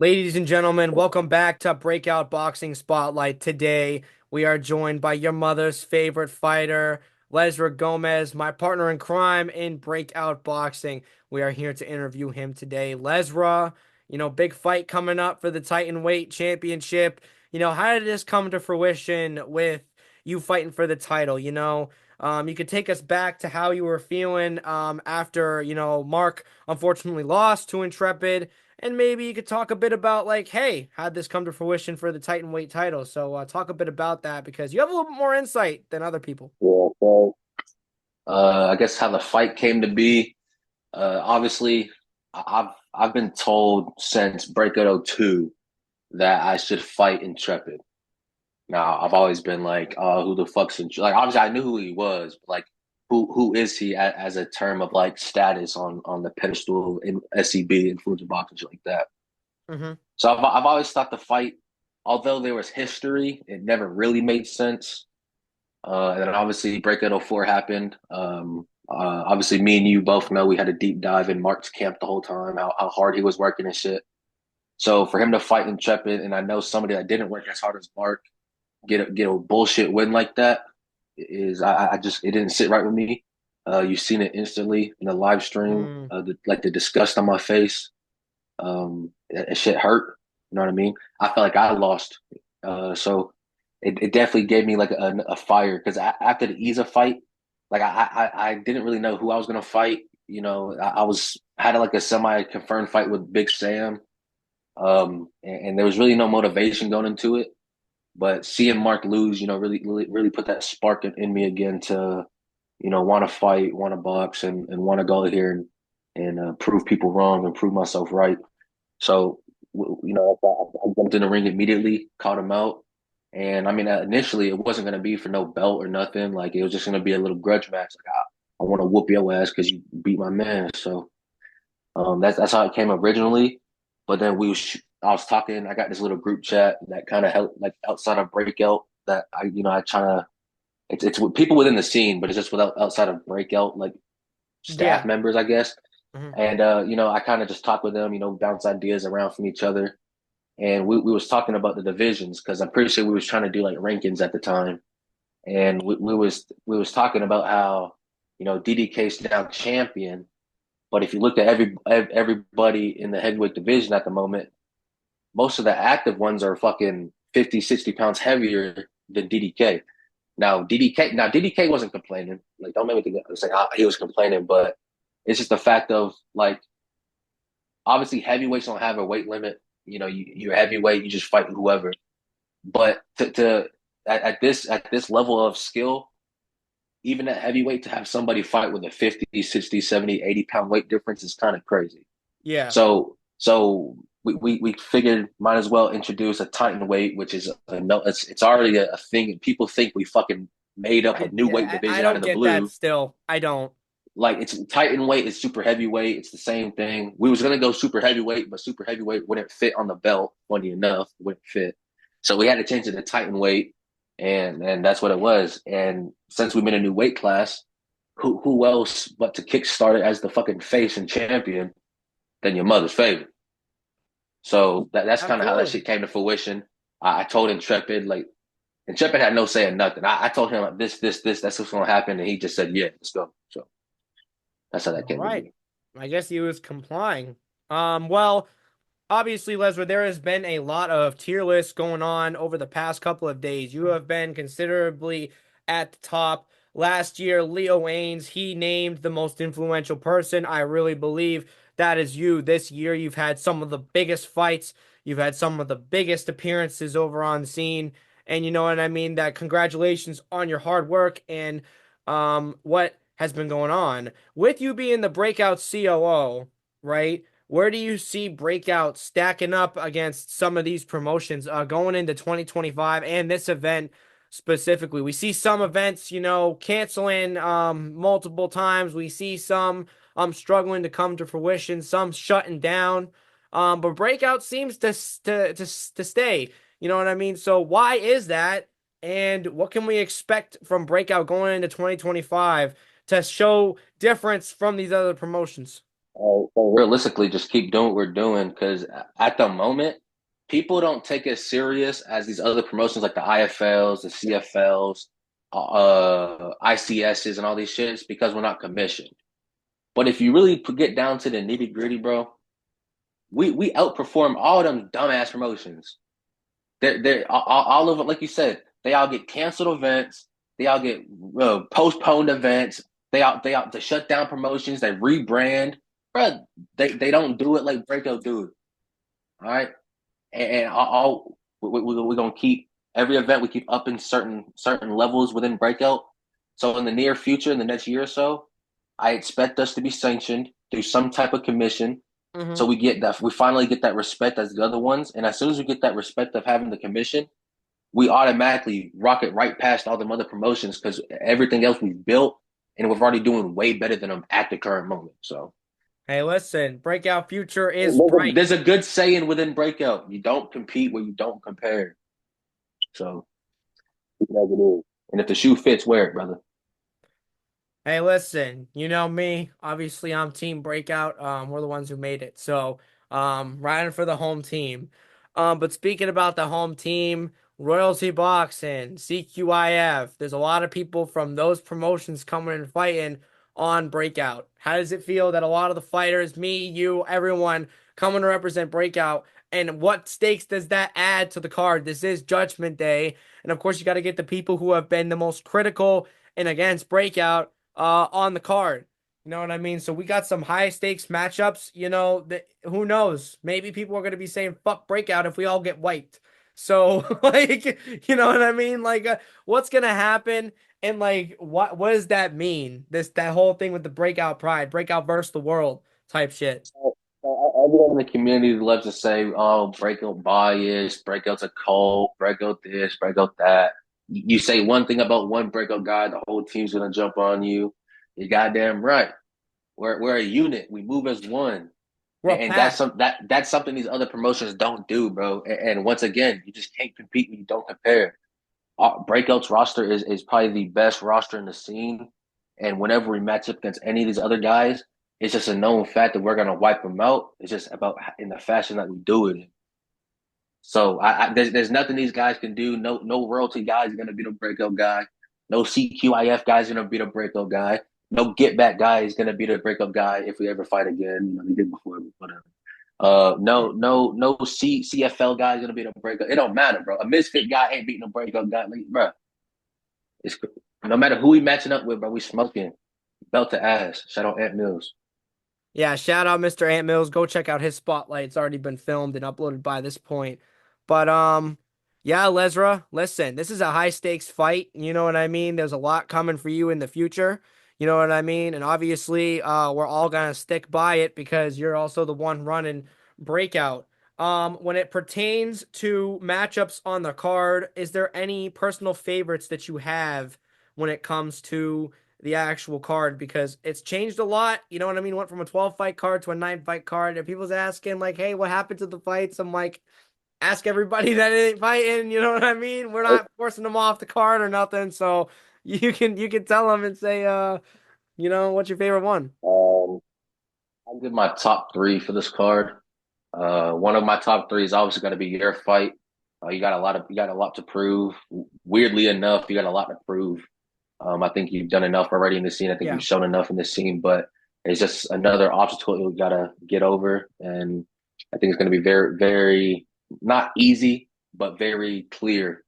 Ladies and gentlemen, welcome back to Breakout Boxing Spotlight. Today, we are joined by your mother's favorite fighter, Lezra Gomez, my partner in crime in Breakout Boxing. We are here to interview him today. Lezra, big fight coming up for the Titan Weight Championship. How did this come to fruition with you fighting for the title? You could take us back to how you were feeling after, Mark unfortunately lost to Intrepid. And maybe you could talk a bit about like, hey, how'd this come to fruition for the Titan weight title? So talk a bit about that because you have a little bit more insight than other people. Yeah, so I guess how the fight came to be. Obviously, I've been told since Breakout 02 that I should fight Intrepid. Now I've always been like, who the fuck's Intrepid? Like obviously I knew who he was, but like who is he as a term of like status on the pedestal in SCB and Fuji boxing shit like that. Mm-hmm. So I've always thought the fight, although there was history, it never really made sense. And then obviously Breakout 04 happened. Obviously, me and you both know we had a deep dive in Mark's camp the whole time, how hard he was working and shit. So for him to fight Intrepid, and I know somebody that didn't work as hard as Mark get a bullshit win like that is I just it didn't sit right with me. You've seen it instantly in the live stream, Mm. like the disgust on my face. That shit hurt. You know what I mean? I felt like I lost. So it definitely gave me like a fire because after the Isa fight, like I didn't really know who I was gonna fight. I was had like a semi confirmed fight with Big Sam, and there was really no motivation going into it. But seeing Mark lose, really put that spark in me again to, want to fight, want to box, and want to go here and prove people wrong and prove myself right. So, I jumped in the ring immediately, caught him out. And I mean, initially, it wasn't going to be for no belt or nothing. Like, it was just going to be a little grudge match. Like, I want to whoop your ass because you beat my man. So, that's how it came originally. But then I was talking, I got this little group chat that kind of helped, like, outside of Breakout that I try to, it's with people within the scene, but it's just without outside of Breakout, like, staff Yeah. members, I guess. Mm-hmm. And I kind of just talk with them, bounce ideas around from each other. And we was talking about the divisions because I'm pretty sure we was trying to do like rankings at the time. And we was talking about how, DDK's now champion. But if you look at everybody in the heavyweight division at the moment, most of the active ones are fucking 50, 60 pounds heavier than DDK. Now DDK wasn't complaining. Like, don't make me think it's like he was complaining, but it's just the fact of like obviously heavyweights don't have a weight limit. You're heavyweight, you just fight whoever. But to at this level of skill, even at heavyweight, to have somebody fight with a 50, 60, 70, 80 pound weight difference is kind of crazy. Yeah. So we figured might as well introduce a Titan weight, which is no, it's already a thing. People think we fucking made up a new weight I division out don't of the get that blue. still. I don't. Like it's Titan weight is super heavyweight. It's the same thing. We was gonna go super heavyweight, but super heavyweight wouldn't fit on the belt. Funny enough, it wouldn't fit. So we had to change it to Titan weight, and that's what it was. And since we made a new weight class, who else but to kickstart it as the fucking face and champion than your mother's favorite? So that's kind of how that Absolutely. shit came to fruition. I told Intrepid like Intrepid had no say in nothing. I told him like, this, that's what's gonna happen, and he just said, "Yeah, let's go." So that's how that All came to right. be. I guess he was complying. Well, obviously, Leslie, there has been a lot of tier lists going on over the past couple of days. You have been considerably at the top. Last year, Leo Ains, he named the most influential person. I really believe that is you. This year, you've had some of the biggest fights. You've had some of the biggest appearances over on scene. And you know what I mean? That congratulations on your hard work and what has been going on. With you being the breakout COO, right? Where do you see Breakout stacking up against some of these promotions going into 2025 and this event specifically? We see some events, canceling multiple times. We see some struggling to come to fruition, some shutting down. But Breakout seems to stay. You know what I mean? So why is that? And what can we expect from Breakout going into 2025 to show difference from these other promotions? So realistically, just keep doing what we're doing because at the moment, people don't take as serious as these other promotions like the IFLs, the CFLs, ICSs, and all these shits because we're not commissioned. But if you really get down to the nitty gritty, bro, we outperform all them dumbass promotions. They're all of it, like you said, they all get canceled events, they all get postponed events, they shut down promotions, they rebrand, bro. They don't do it like Breakout do it. All right, and all we're gonna keep every event we keep up in certain levels within Breakout. So in the near future, in the next year or so, I expect us to be sanctioned through some type of commission. Mm-hmm. So we finally get that respect as the other ones. And as soon as we get that respect of having the commission, we automatically rocket right past all them other promotions because everything else we've built and we're already doing way better than them at the current moment. So Hey, listen, breakout future is bright. there's a good saying within Breakout: you don't compete where you don't compare. So as it is. And if the shoe fits, wear it, brother. Hey, listen, you know me. Obviously, I'm Team Breakout. We're the ones who made it. So, riding for the home team. But speaking about the home team, Royalty Boxing, CQIF, there's a lot of people from those promotions coming and fighting on Breakout. How does it feel that a lot of the fighters, me, you, everyone, coming to represent Breakout? And what stakes does that add to the card? This is Judgment Day. And of course, you got to get the people who have been the most critical and against Breakout on the card. You know what I mean? So we got some high stakes matchups. You know, that who knows? Maybe people are going to be saying "fuck Breakout" if we all get wiped. So like, you know what I mean? Like, what's gonna happen? And like, what does that mean? That whole thing with the Breakout pride, Breakout versus the world type shit. Everyone in the community loves to say, "Oh, Breakout bias, Breakout's a cult, Breakout this, Breakout that." You say one thing about one Breakout guy, the whole team's gonna jump on you. You're goddamn right. We're a unit. We move as one, We're a and that's pack. that's something these other promotions don't do, bro. And once again, you just can't compete when you don't compare. Breakout's roster is probably the best roster in the scene, and whenever we match up against any of these other guys, it's just a known fact that we're gonna wipe them out. It's just about in the fashion that we do it. So there's nothing these guys can do. No royalty guy is gonna beat a Breakout guy. No CQIF guy is gonna beat a Breakout guy. No get back guy is gonna beat a Breakout guy if we ever fight again. You know, we did before, whatever. No CFL guy is gonna beat a Breakout. It don't matter, bro. A misfit guy ain't beating a Breakout guy, like, bro. It's no matter who we matching up with, bro. We smoking belt to ass. Shout out Ant Mills. Yeah, shout out Mr. Ant Mills. Go check out his spotlight. It's already been filmed and uploaded by this point. But yeah, Lezra, listen, this is a high stakes fight. You know what I mean? There's a lot coming for you in the future. You know what I mean? And obviously, we're all gonna stick by it because you're also the one running Breakout. When it pertains to matchups on the card, is there any personal favorites that you have when it comes to the actual card because it's changed a lot. You know what I mean? Went from a 12 fight card to a 9 fight card. And people's asking, like, hey, what happened to the fights? I'm like, ask everybody that ain't fighting. You know what I mean? We're not forcing them off the card or nothing. So you can tell them and say, what's your favorite one? Um, I'll give my top three for this card. One of my top three is obviously going to be your fight. You got a lot to prove. Weirdly enough, you got a lot to prove. I think you've done enough already in the scene. I think Yeah. you've shown enough in the scene, but it's just another obstacle you got to get over. And I think it's going to be very, very not easy, but very clear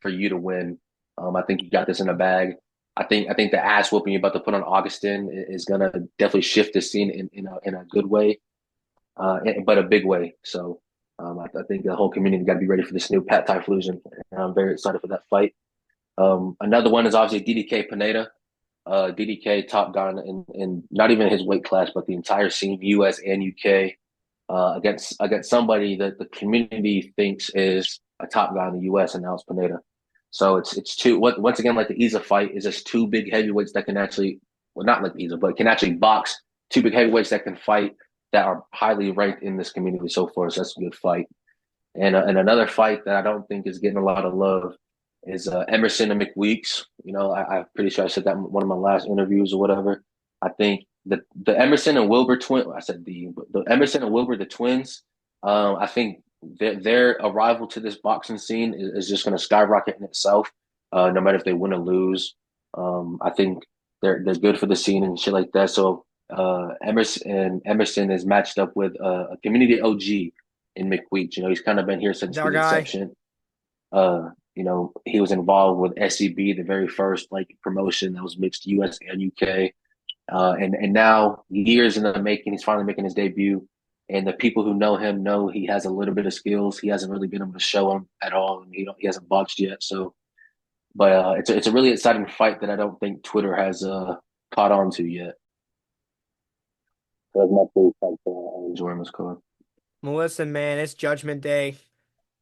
for you to win. I think you got this in the bag. I think the ass whooping you're about to put on Augustin is going to definitely shift the scene in a good way, but a big way. So I think the whole community got to be ready for this new Pat Typhlosion. And I'm very excited for that fight. Another one is obviously DDK Pineda. DDK top guy in not even his weight class, but the entire scene, US and UK, against somebody that the community thinks is a top guy in the US, and now it's Pineda. So it's two. Once again, like the Isa fight is just two big heavyweights that can actually, well, not like Isa, but can actually box. Two big heavyweights that can fight that are highly ranked in this community so far. So that's a good fight. And another fight that I don't think is getting a lot of love is Emerson and McWeeks. You know, I'm pretty sure I said that in one of my last interviews or whatever. I think the Emerson and Wilbur twin. I said the Emerson and Wilbur the twins. I think their arrival to this boxing scene is just going to skyrocket in itself. No matter if they win or lose, I think they're good for the scene and shit like that. So Emerson is matched up with a community OG in McWeech. You know, he's kind of been here since Our the guy. inception. You know, he was involved with SCB, the very first like promotion that was mixed US and UK. And now, years in the making, he's finally making his debut. And the people who know him know he has a little bit of skills. He hasn't really been able to show them at all, and he hasn't boxed yet. So, but it's a really exciting fight that I don't think Twitter has caught on to yet. So that's my favorite fight that I enjoy in this card. Melissa, man, it's Judgment Day.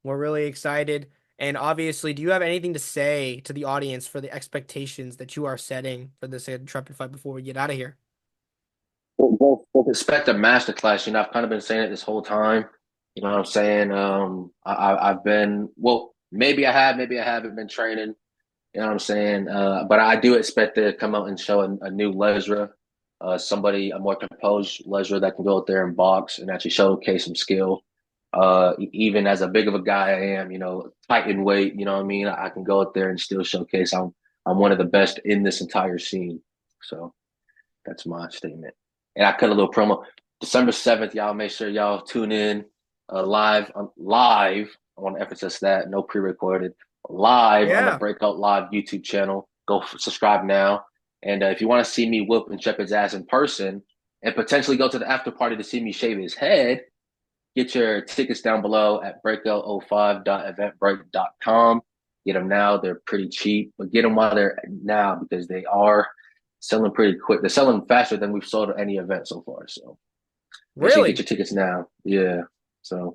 We're really excited. And obviously, do you have anything to say to the audience for the expectations that you are setting for this intrepid fight before we get out of here? Both expect a masterclass. You know, I've kind of been saying it this whole time. You know what I'm saying? I've been well, maybe I haven't been training. You know what I'm saying? But I do expect to come out and show a new Lezra, somebody, a more composed Lezra that can go out there and box and actually showcase some skill. Even as a big of a guy I am, you know, tight in weight, you know what I mean? I can go out there and still showcase I'm one of the best in this entire scene. So that's my statement. And I cut a little promo. December 7th, y'all make sure y'all tune in live. I want to emphasize that, no pre-recorded live on the Yeah. Breakout Live YouTube channel. Go subscribe now. And if you want to see me whoop Intrepid's ass in person and potentially go to the after party to see me shave his head, get your tickets down below at breakout05.eventbrite.com. Get them now. They're pretty cheap, but get them while they're now because they are selling pretty quick. They're selling faster than we've sold at any event so far. So make sure you get Really? your tickets now. Yeah. So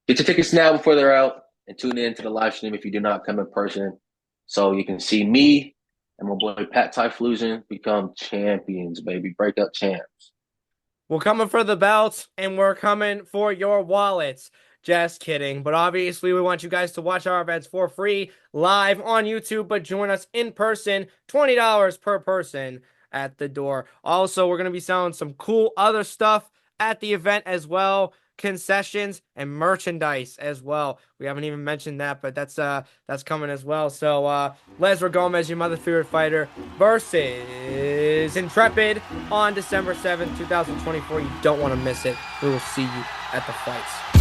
get your tickets now before they're out and tune in to the live stream if you do not come in person. So you can see me and my boy Pat Typhlosion become champions, baby. Breakout champs. We're coming for the belts and we're coming for your wallets. Just kidding. But obviously, we want you guys to watch our events for free live on YouTube, but join us in person, $20 per person at the door. Also, we're going to be selling some cool other stuff at the event as well, concessions and merchandise as well. We haven't even mentioned that, but that's coming as well. So Lezra Gomez, your mother favorite fighter, versus Intrepid on December 7th, 2024. You don't want to miss it. We will see you at the fights.